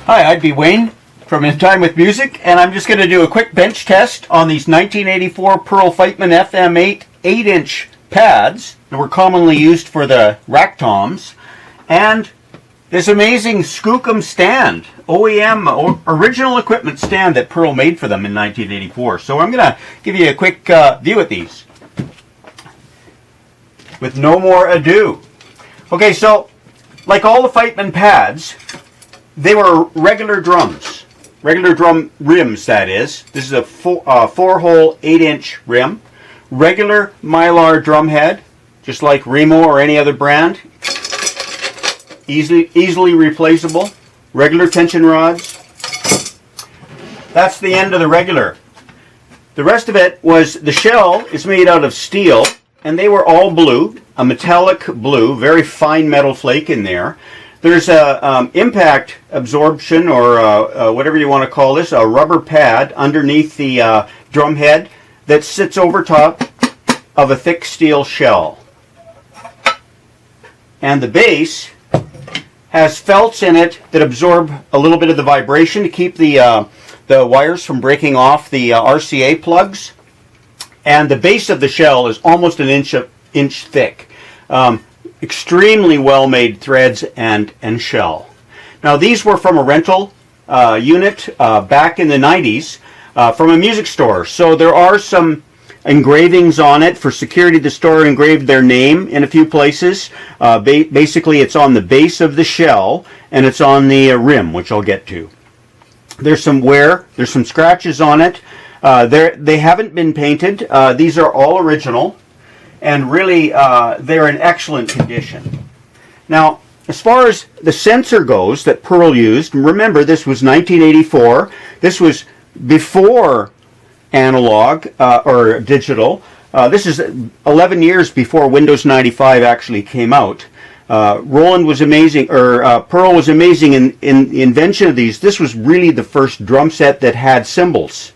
Hi, I'd be Wayne from InTimeWithMusic, and I'm just going to do a quick bench test on these 1984 Pearl Fightman FM8 8-inch pads that were commonly used for the rack toms, and this amazing Skookum stand, OEM, original equipment stand that Pearl made for them in 1984. So I'm going to give you a quick view at these. With no more ado. Okay, so like all the Fightman pads, they were regular drums. Regular drum rims, that is. This is a 4-hole 8-inch rim. Regular Mylar drum head, just like Remo or any other brand. Easily replaceable. Regular tension rods. That's the end of the regular. The rest of it was, the shell is made out of steel, and they were all blue, a metallic blue, very fine metal flake in there. There's a impact absorption, or whatever you want to call this, a rubber pad underneath the drum head that sits over top of a thick steel shell. And the bass has felts in it that absorb a little bit of the vibration to keep the wires from breaking off the RCA plugs. And the base of the shell is almost an inch thick. Extremely well-made threads and shell. Now these were from a rental unit back in the 90s from a music store. So there are some engravings on it. For security, the store engraved their name in a few places. Basically, it's on the base of the shell, and it's on the rim, which I'll get to. There's some wear. There's some scratches on it. They haven't been painted. These are all original, and really they're in excellent condition. Now, as far as the sensor goes that Pearl used, remember this was 1984. This was before analog or digital. This is 11 years before Windows 95 actually came out. Roland was amazing, or Pearl was amazing in the invention of these. This was really the first drum set that had cymbals.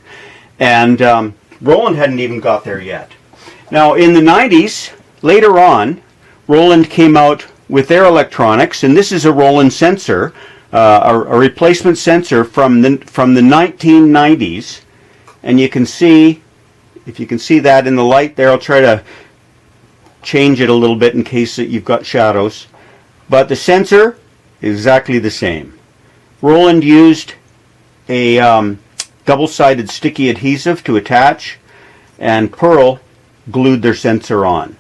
And Roland hadn't even got there yet. Now in the 90s, later on, Roland came out with their electronics, and this is a Roland sensor, a replacement sensor from the 1990s. And you can see, if you can see that in the light there, I'll try to change it a little bit in case that you've got shadows. But the sensor is exactly the same. Roland used a double-sided sticky adhesive to attach, and Pearl glued their sensor on.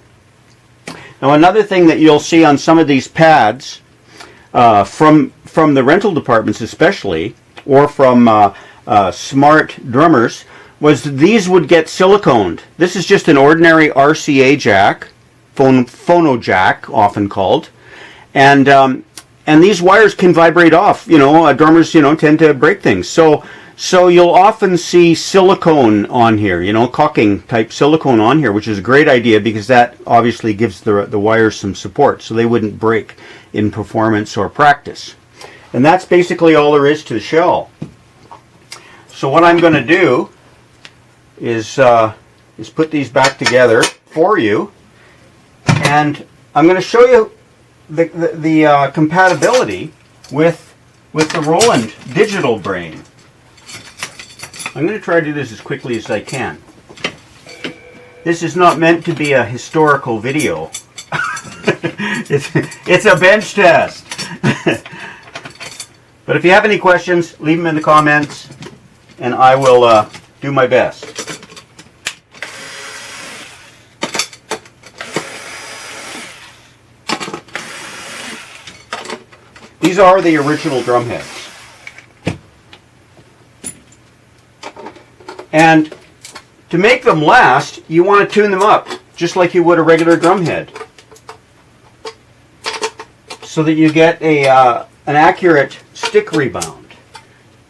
Now another thing that you'll see on some of these pads, from the rental departments especially, or from smart drummers, was these would get siliconed. This is just an ordinary RCA jack, phono jack often called, and these wires can vibrate off. Drummers tend to break things. So you'll often see silicone on here, caulking type silicone on here, which is a great idea because that obviously gives the wires some support so they wouldn't break in performance or practice. And that's basically all there is to the shell. So what I'm going to do is put these back together for you, and I'm going to show you the compatibility with the Roland digital brain. I'm going to try to do this as quickly as I can. This is not meant to be a historical video. It's a bench test. But if you have any questions, leave them in the comments, and I will do my best. These are the original drum heads. And to make them last, you want to tune them up, just like you would a regular drum head, so that you get an accurate stick rebound.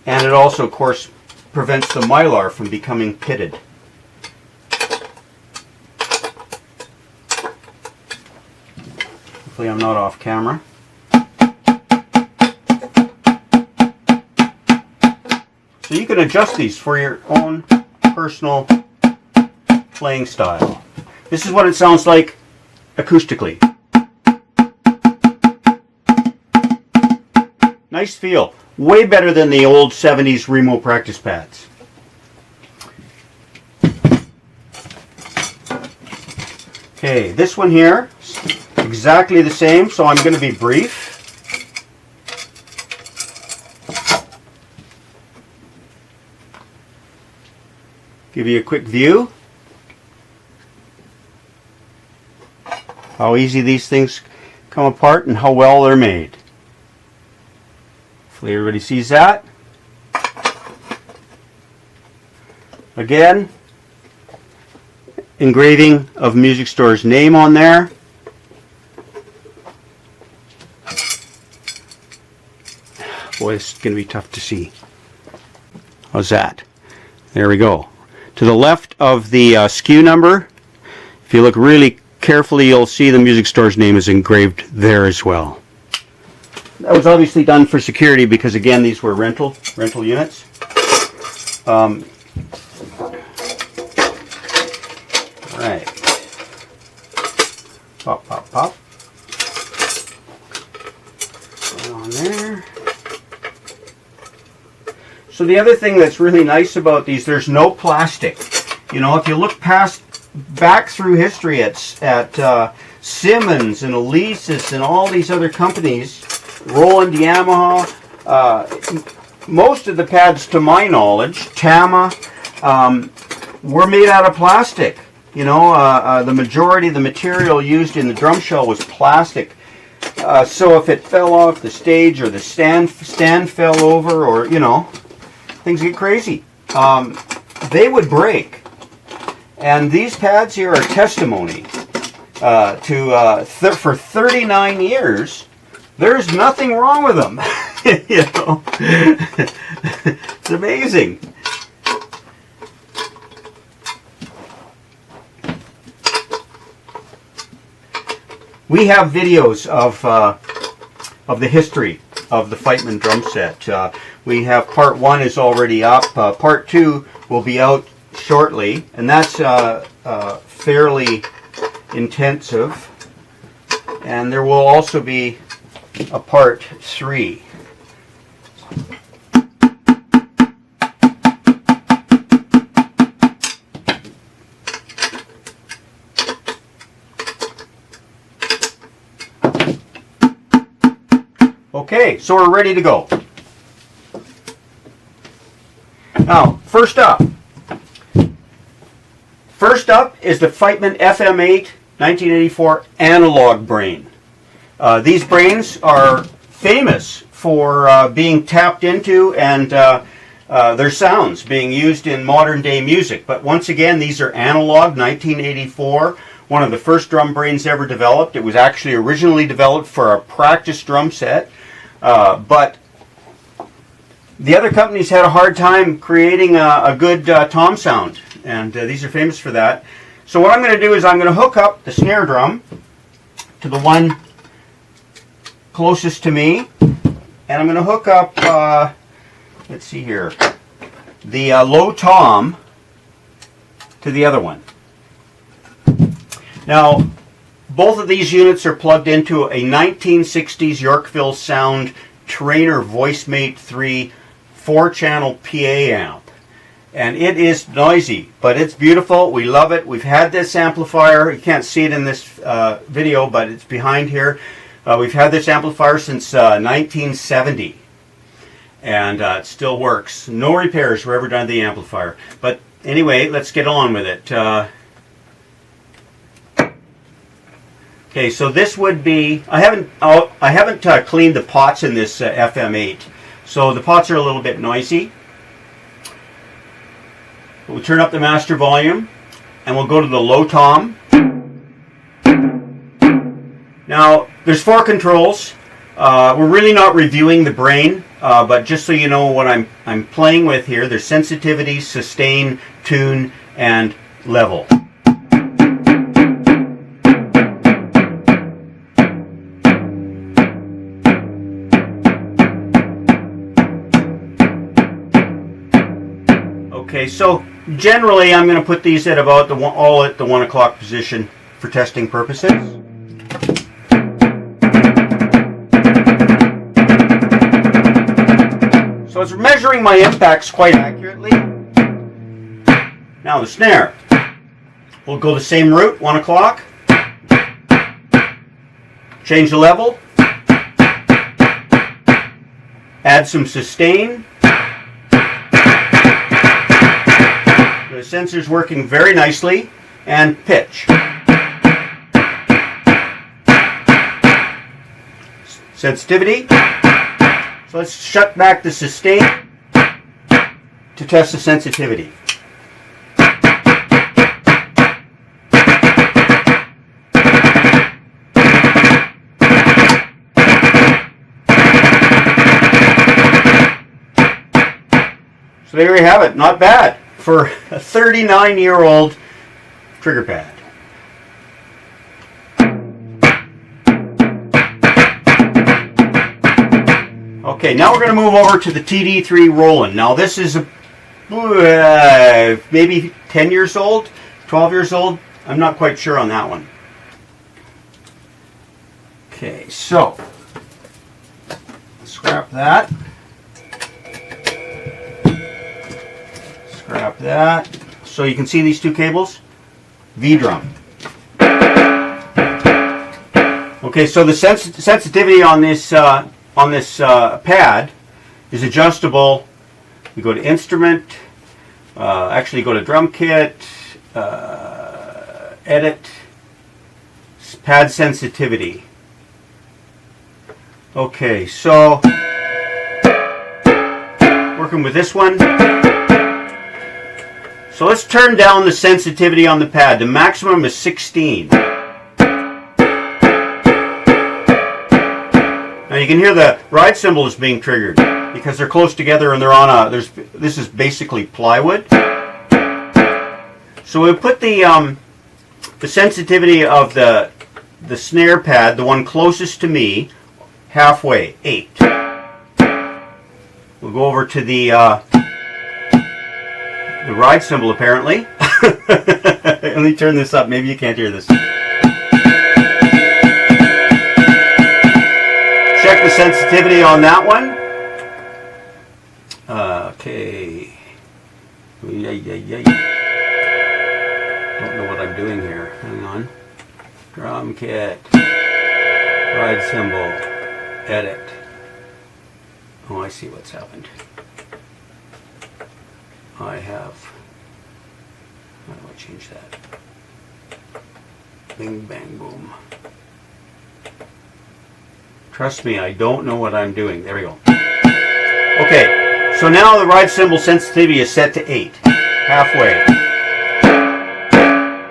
And it also, of course, prevents the Mylar from becoming pitted. Hopefully I'm not off camera. So you can adjust these for your own personal playing style. This is what it sounds like acoustically. Nice feel. way better than the old 70s Remo practice pads. Okay, this one here, exactly the same, so I'm going to be brief. Give you a quick view. How easy these things come apart and how well they're made. Hopefully everybody sees that. Again, engraving of music store's name on there. Boy, this is going to be tough to see. How's that? There we go. To the left of the SKU number, if you look really carefully, you'll see the music store's name is engraved there as well. That was obviously done for security because, again, these were rental units. Right. Pop, pop, pop. Put it on there. So the other thing that's really nice about these, there's no plastic. You know, if you look back through history at Simmons and Alesis and all these other companies, Roland, Yamaha, most of the pads, to my knowledge, Tama, were made out of plastic. You know, the majority of the material used in the drum shell was plastic. So if it fell off the stage or the stand fell over, or, you know, things get crazy, they would break. And these pads here are testimony for 39 years, there's nothing wrong with them. You know, it's amazing. We have videos of the history of the Fightman drum set. We have part 1 is already up. Part 2 will be out shortly, and that's fairly intensive. And there will also be a part 3. Okay, so we're ready to go. Now, first up is the Fightman FM8 1984 Analog brain. These brains are famous for being tapped into and their sounds being used in modern day music. But once again, these are analog, 1984, one of the first drum brains ever developed. It was actually originally developed for a practice drum set. But the other companies had a hard time creating a good tom sound, and these are famous for that. So what I'm going to do is I'm going to hook up the snare drum to the one closest to me, and I'm going to hook up, let's see here, the low tom to the other one. Now, both of these units are plugged into a 1960s Yorkville Sound Trainer VoiceMate 3 4-channel PA amp. And it is noisy, but it's beautiful. We love it. We've had this amplifier. You can't see it in this video, but it's behind here. We've had this amplifier since 1970. And it still works. No repairs were ever done to the amplifier. But anyway, let's get on with it. Okay, so this would be, I haven't cleaned the pots in this FM8, so the pots are a little bit noisy. We'll turn up the master volume, and we'll go to the low tom. Now, there's 4 controls. We're really not reviewing the brain, but just so you know what I'm playing with here, there's sensitivity, sustain, tune, and level. Okay, so generally I'm going to put these at about all at the 1 o'clock position for testing purposes. was measuring my impacts quite accurately. Now the snare. We'll go the same route, 1 o'clock. Change the level. Add some sustain. The sensor's working very nicely. And pitch. Sensitivity. So let's shut back the sustain to test the sensitivity. So there you have it. Not bad for a 39-year-old trigger pad. Okay, now we're going to move over to the TD3 Roland. Now this is maybe 10 years old, 12 years old. I'm not quite sure on that one. Okay, so scrap that. Scrap that. So you can see these two cables. V-drum. Okay, so the sensitivity on this pad is adjustable. You go to instrument, actually go to drum kit, edit, pad sensitivity. Okay, so working with this one. So let's turn down the sensitivity on the pad. The maximum is 16. Now you can hear the ride cymbal is being triggered because they're close together and they're on a. This is basically plywood. So we put the sensitivity of the snare pad, the one closest to me, halfway, 8. We'll go over to the ride cymbal apparently. Let me turn this up. Maybe you can't hear this. Check the sensitivity on that one. Okay. Don't know what I'm doing here. Hang on. Drum kit. Ride cymbal. Edit. Oh, I see what's happened. How do I change that? Bing, bang, boom. Trust me, I don't know what I'm doing. There we go. Okay, so now the ride cymbal sensitivity is set to 8, halfway.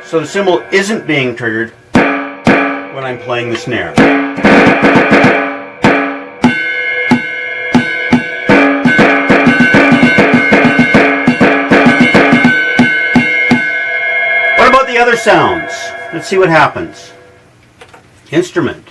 So the cymbal isn't being triggered when I'm playing the snare. What about the other sounds? Let's see what happens. Instrument.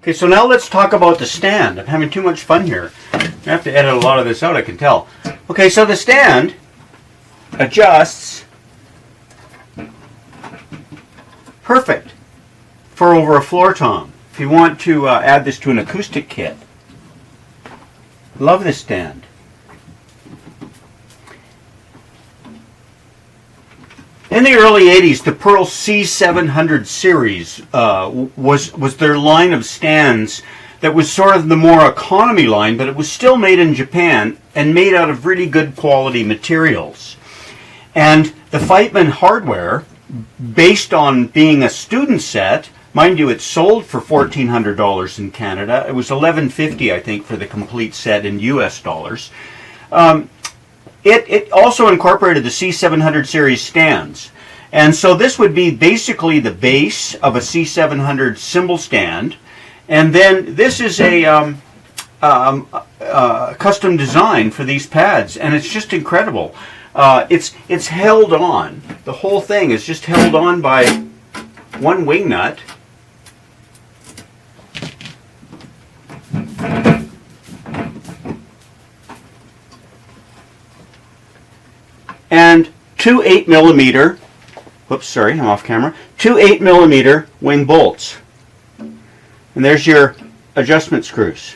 Okay, so now let's talk about the stand. I'm having too much fun here. I have to edit a lot of this out, I can tell. Okay, so the stand adjusts perfect for over a floor tom. If you want to add this to an acoustic kit. Love this stand. In In the early 80s, the Pearl C700 series was their line of stands that was sort of the more economy line, but it was still made in Japan and made out of really good quality materials. And the Fightman hardware, based on being a student set, mind you, it sold for $1,400 in Canada. It was $1,150, I think, for the complete set in US dollars. It also incorporated the C700 series stands. And so this would be basically the base of a C700 cymbal stand. And then this is a custom design for these pads, and it's just incredible. It's held on. The whole thing is just held on by one wing nut. And two 8mm, whoops, sorry, I'm off camera, two 8mm wing bolts. And there's your adjustment screws.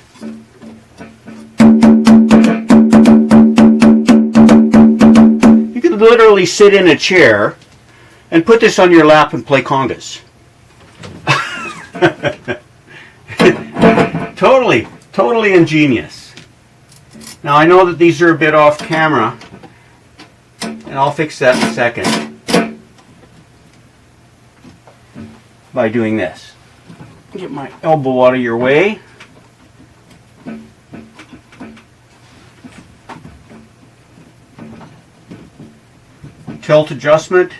You could literally sit in a chair and put this on your lap and play congas. Totally ingenious. Now I know that these are a bit off camera, and I'll fix that in a second by doing this. Get my elbow out of your way. Tilt adjustment.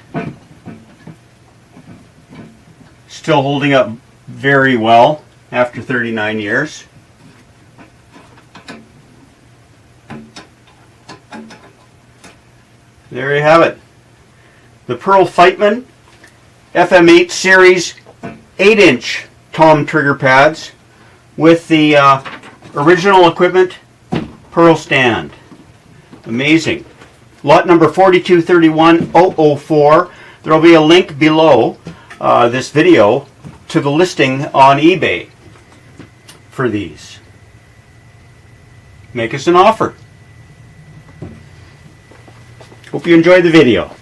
Still holding up very well after 39 years. There you have it. The Pearl Fightman FM8 series 8-inch tom trigger pads with the original equipment Pearl stand. Amazing. Lot number 4231004. There will be a link below this video to the listing on eBay for these. Make us an offer. Hope you enjoyed the video.